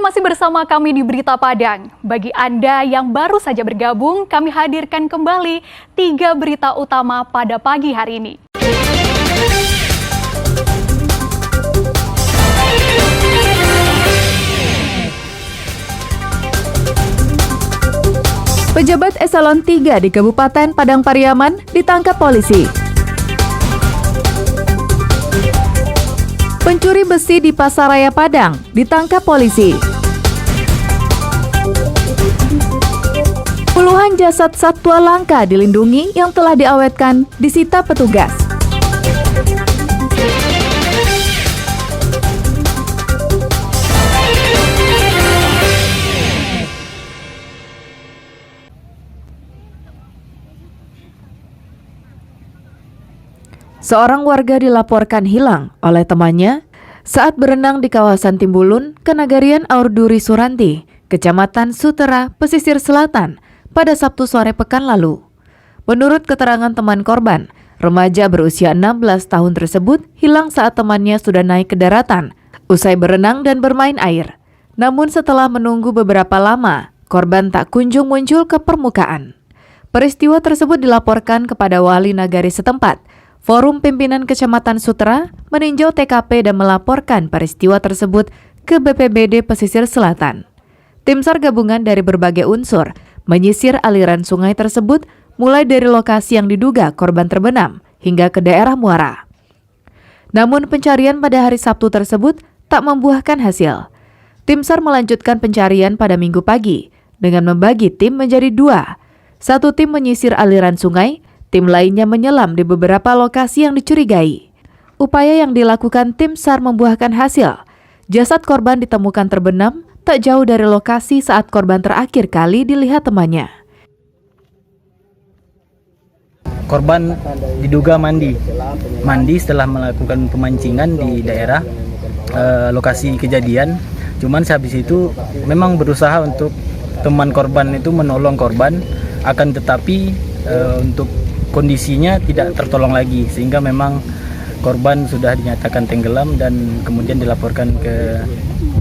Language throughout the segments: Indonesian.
masih bersama kami di Berita Padang. Bagi Anda yang baru saja bergabung, kami hadirkan kembali 3 berita utama pada pagi hari ini. Pejabat eselon 3 di Kabupaten Padang Pariaman ditangkap polisi. Pencuri besi di Pasaraya Padang ditangkap polisi. Puluhan jasad satwa langka dilindungi yang telah diawetkan disita petugas. Seorang warga dilaporkan hilang oleh temannya saat berenang di kawasan Timbulun, Kenagarian Aurduri Suranti, Kecamatan Sutera, Pesisir Selatan, pada Sabtu sore pekan lalu. Menurut keterangan teman korban, remaja berusia 16 tahun tersebut hilang saat temannya sudah naik ke daratan, usai berenang dan bermain air. Namun setelah menunggu beberapa lama, korban tak kunjung muncul ke permukaan. Peristiwa tersebut dilaporkan kepada wali nagari setempat. Forum Pimpinan Kecamatan Sutera meninjau TKP dan melaporkan peristiwa tersebut ke BPBD Pesisir Selatan. Tim SAR gabungan dari berbagai unsur menyisir aliran sungai tersebut mulai dari lokasi yang diduga korban terbenam hingga ke daerah muara. Namun pencarian pada hari Sabtu tersebut tak membuahkan hasil. Tim SAR melanjutkan pencarian pada Minggu pagi dengan membagi tim menjadi 2. Satu tim menyisir aliran sungai, tim lainnya menyelam di beberapa lokasi yang dicurigai. Upaya yang dilakukan tim SAR membuahkan hasil. Jasad korban ditemukan terbenam tak jauh dari lokasi saat korban terakhir kali dilihat temannya. Korban diduga mandi setelah melakukan pemancingan di daerah lokasi kejadian. Cuman sehabis itu memang berusaha untuk teman korban itu menolong korban, akan tetapi untuk kondisinya tidak tertolong lagi, sehingga memang korban sudah dinyatakan tenggelam dan kemudian dilaporkan ke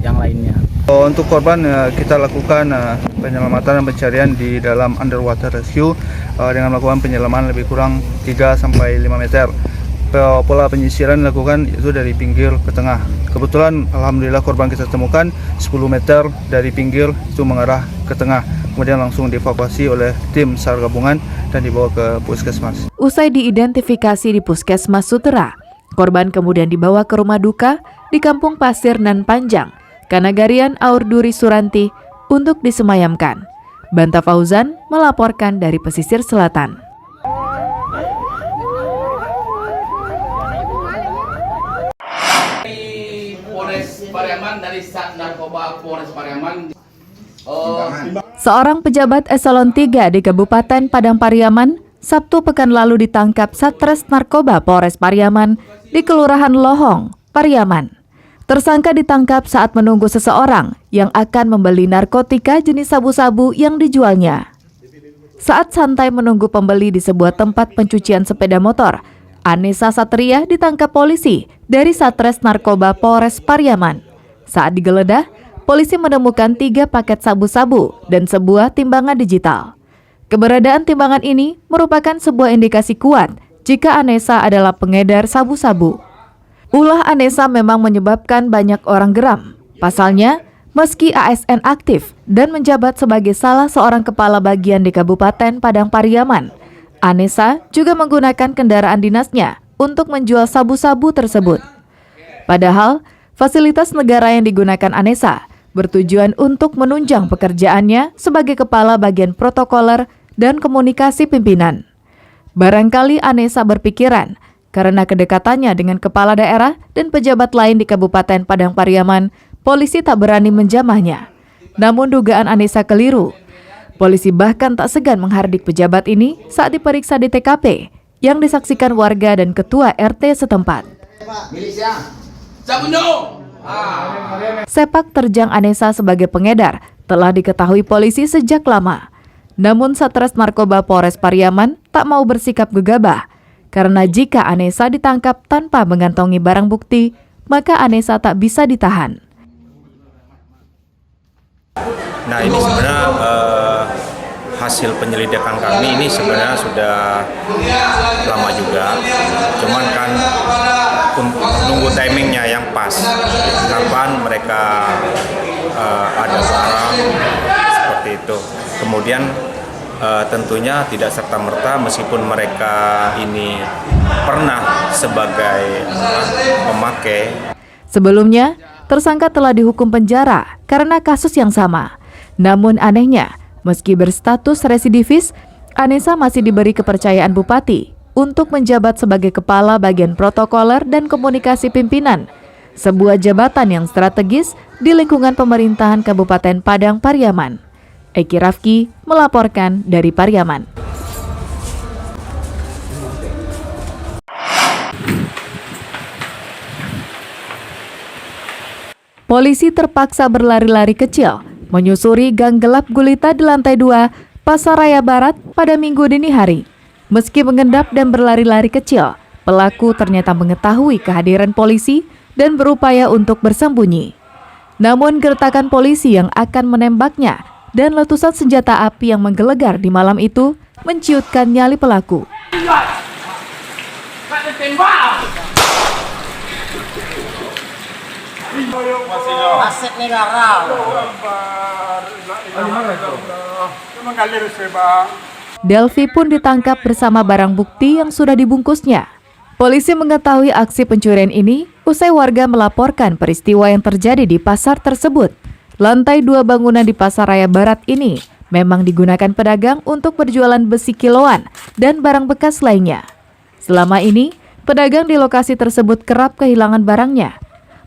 yang lainnya. Untuk korban kita lakukan penyelamatan dan pencarian di dalam underwater rescue dengan melakukan penyelaman lebih kurang 3-5 meter. Pola penyisiran dilakukan itu dari pinggir ke tengah. Kebetulan alhamdulillah korban kita temukan 10 meter dari pinggir itu mengarah ke tengah. Kemudian langsung dievakuasi oleh tim SAR gabungan dan dibawa ke puskesmas. Usai diidentifikasi di Puskesmas Sutera, korban kemudian dibawa ke rumah duka di Kampung Pasir Nan Panjang, Kenagarian Aurduri Suranti untuk disemayamkan. Banta Fauzan melaporkan dari Pesisir Selatan. Polres Pariaman dari Sat Narkoba Polres Pariaman. Seorang pejabat eselon 3 di Kabupaten Padang Pariaman Sabtu pekan lalu ditangkap Satres Narkoba Polres Pariaman di Kelurahan Lohong, Pariaman. Tersangka ditangkap saat menunggu seseorang yang akan membeli narkotika jenis sabu-sabu yang dijualnya. Saat santai menunggu pembeli di sebuah tempat pencucian sepeda motor, Anissa Satria ditangkap polisi dari Satres Narkoba Polres Pariaman. Saat digeledah, polisi menemukan 3 paket sabu-sabu dan sebuah timbangan digital. Keberadaan timbangan ini merupakan sebuah indikasi kuat jika Anessa adalah pengedar sabu-sabu. Ulah Anessa memang menyebabkan banyak orang geram. Pasalnya, meski ASN aktif dan menjabat sebagai salah seorang kepala bagian di Kabupaten Padang Pariaman, Anessa juga menggunakan kendaraan dinasnya untuk menjual sabu-sabu tersebut. Padahal, fasilitas negara yang digunakan Anessa bertujuan untuk menunjang pekerjaannya sebagai kepala bagian protokoler dan komunikasi pimpinan. Barangkali Anessa berpikiran, karena kedekatannya dengan kepala daerah dan pejabat lain di Kabupaten Padang Pariaman, polisi tak berani menjamahnya. Namun dugaan Anessa keliru. Polisi bahkan tak segan menghardik pejabat ini saat diperiksa di TKP yang disaksikan warga dan ketua RT setempat. Sepak terjang Anessa sebagai pengedar telah diketahui polisi sejak lama. Namun Satres Narkoba Polres Pariaman tak mau bersikap gegabah, karena jika Anessa ditangkap tanpa mengantongi barang bukti, maka Anessa tak bisa ditahan. Nah ini sebenarnya hasil penyelidikan kami ini sebenarnya sudah lama juga, cuman kan nunggu timingnya yang pas, kapan mereka ada barang seperti itu. Kemudian tentunya tidak serta-merta meskipun mereka ini pernah sebagai pemakai. Sebelumnya, tersangka telah dihukum penjara karena kasus yang sama. Namun anehnya, meski berstatus residivis, Anissa masih diberi kepercayaan Bupati untuk menjabat sebagai Kepala Bagian Protokoler dan Komunikasi Pimpinan, sebuah jabatan yang strategis di lingkungan pemerintahan Kabupaten Padang Pariaman. Eki Rafki melaporkan dari Pariaman. Polisi terpaksa berlari-lari kecil menyusuri gang gelap gulita di lantai 2 Pasaraya Barat pada Minggu dini hari. Meski mengendap dan berlari-lari kecil, pelaku ternyata mengetahui kehadiran polisi dan berupaya untuk bersembunyi. Namun gertakan polisi yang akan menembaknya dan letusan senjata api yang menggelegar di malam itu menciutkan nyali pelaku. Aset negara. Delvi pun ditangkap bersama barang bukti yang sudah dibungkusnya. Polisi mengetahui aksi pencurian ini usai warga melaporkan peristiwa yang terjadi di pasar tersebut. Lantai 2 bangunan di Pasaraya Barat ini memang digunakan pedagang untuk berjualan besi kiloan dan barang bekas lainnya. Selama ini, pedagang di lokasi tersebut kerap kehilangan barangnya.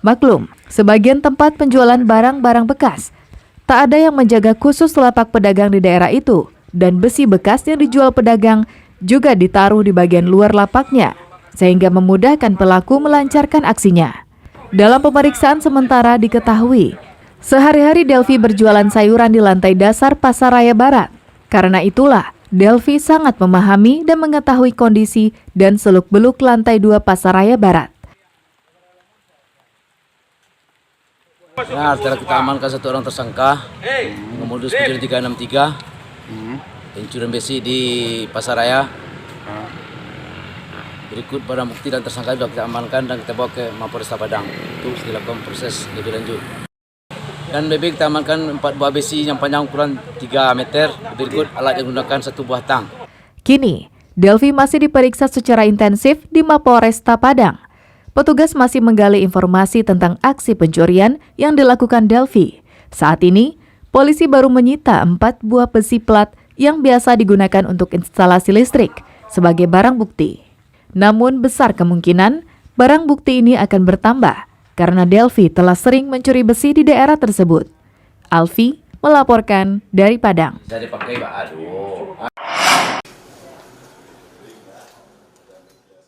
Maklum, sebagian tempat penjualan barang-barang bekas, tak ada yang menjaga khusus lapak pedagang di daerah itu, dan besi bekas yang dijual pedagang juga ditaruh di bagian luar lapaknya, sehingga memudahkan pelaku melancarkan aksinya. Dalam pemeriksaan sementara diketahui, sehari-hari Delvi berjualan sayuran di lantai dasar Pasaraya Barat. Karena itulah, Delvi sangat memahami dan mengetahui kondisi dan seluk-beluk lantai 2 Pasaraya Barat. Nah, setelah kita amankan satu orang tersangka, modus pencurian 363, pencurian besi di Pasaraya. Berikut barang bukti dan tersangka sudah kita amankan dan kita bawa ke Mapolresta Padang untuk dilakukan proses lebih lanjut. Dan BB kita amankan 4 buah besi yang panjang ukuran 3 meter. Berikut alat yang digunakan 1 buah tang. Kini, Delvi masih diperiksa secara intensif di Mapolresta Padang. Petugas masih menggali informasi tentang aksi pencurian yang dilakukan Delvi. Saat ini, polisi baru menyita 4 buah besi plat yang biasa digunakan untuk instalasi listrik sebagai barang bukti. Namun besar kemungkinan barang bukti ini akan bertambah karena Delvi telah sering mencuri besi di daerah tersebut. Alfi melaporkan dari Padang.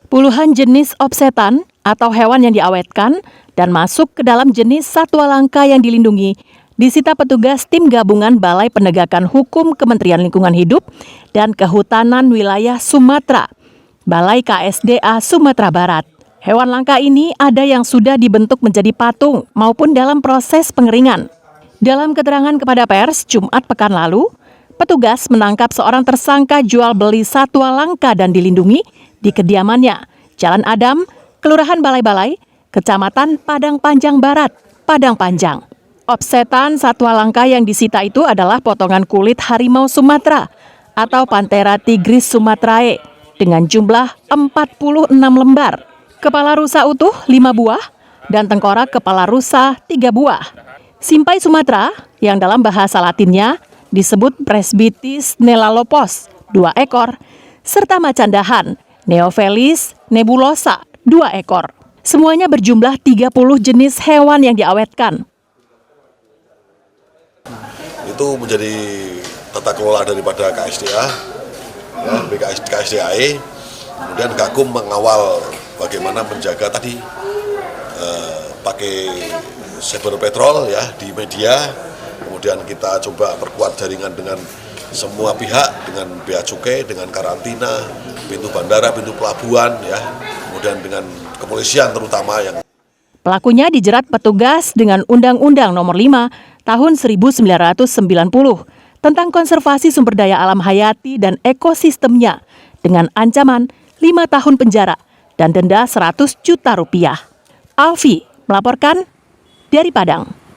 Puluhan jenis opsetan atau hewan yang diawetkan dan masuk ke dalam jenis satwa langka yang dilindungi disita petugas tim gabungan Balai Penegakan Hukum Kementerian Lingkungan Hidup dan Kehutanan Wilayah Sumatera, Balai KSDA Sumatera Barat. Hewan langka ini ada yang sudah dibentuk menjadi patung maupun dalam proses pengeringan. Dalam keterangan kepada pers Jumat pekan lalu, petugas menangkap seorang tersangka jual beli satwa langka dan dilindungi di kediamannya, Jalan Adam, Kelurahan Balai-Balai, Kecamatan Padang Panjang Barat, Padang Panjang. Opsetan satwa langka yang disita itu adalah potongan kulit harimau Sumatera atau Panthera tigris sumatrae dengan jumlah 46 lembar, kepala rusa utuh 5 buah, dan tengkorak kepala rusa 3 buah. Simpai Sumatera yang dalam bahasa Latinnya disebut Presbytis nelalopos 2 ekor, serta macandahan Neophelis nebulosa 2 ekor. Semuanya berjumlah 30 jenis hewan yang diawetkan. Itu menjadi tata kelola daripada KSDA, ya, KSDAE, kemudian Gakum mengawal bagaimana menjaga tadi pakai cyber patrol ya di media, kemudian kita coba perkuat jaringan dengan semua pihak, dengan bea cukai, dengan karantina, pintu bandara, pintu pelabuhan, ya, kemudian dengan kepolisian terutama yang. Pelakunya dijerat petugas dengan Undang-Undang Nomor 5 tahun 1990 tentang konservasi sumber daya alam hayati dan ekosistemnya dengan ancaman 5 tahun penjara dan denda 100 juta rupiah. Alfi melaporkan dari Padang.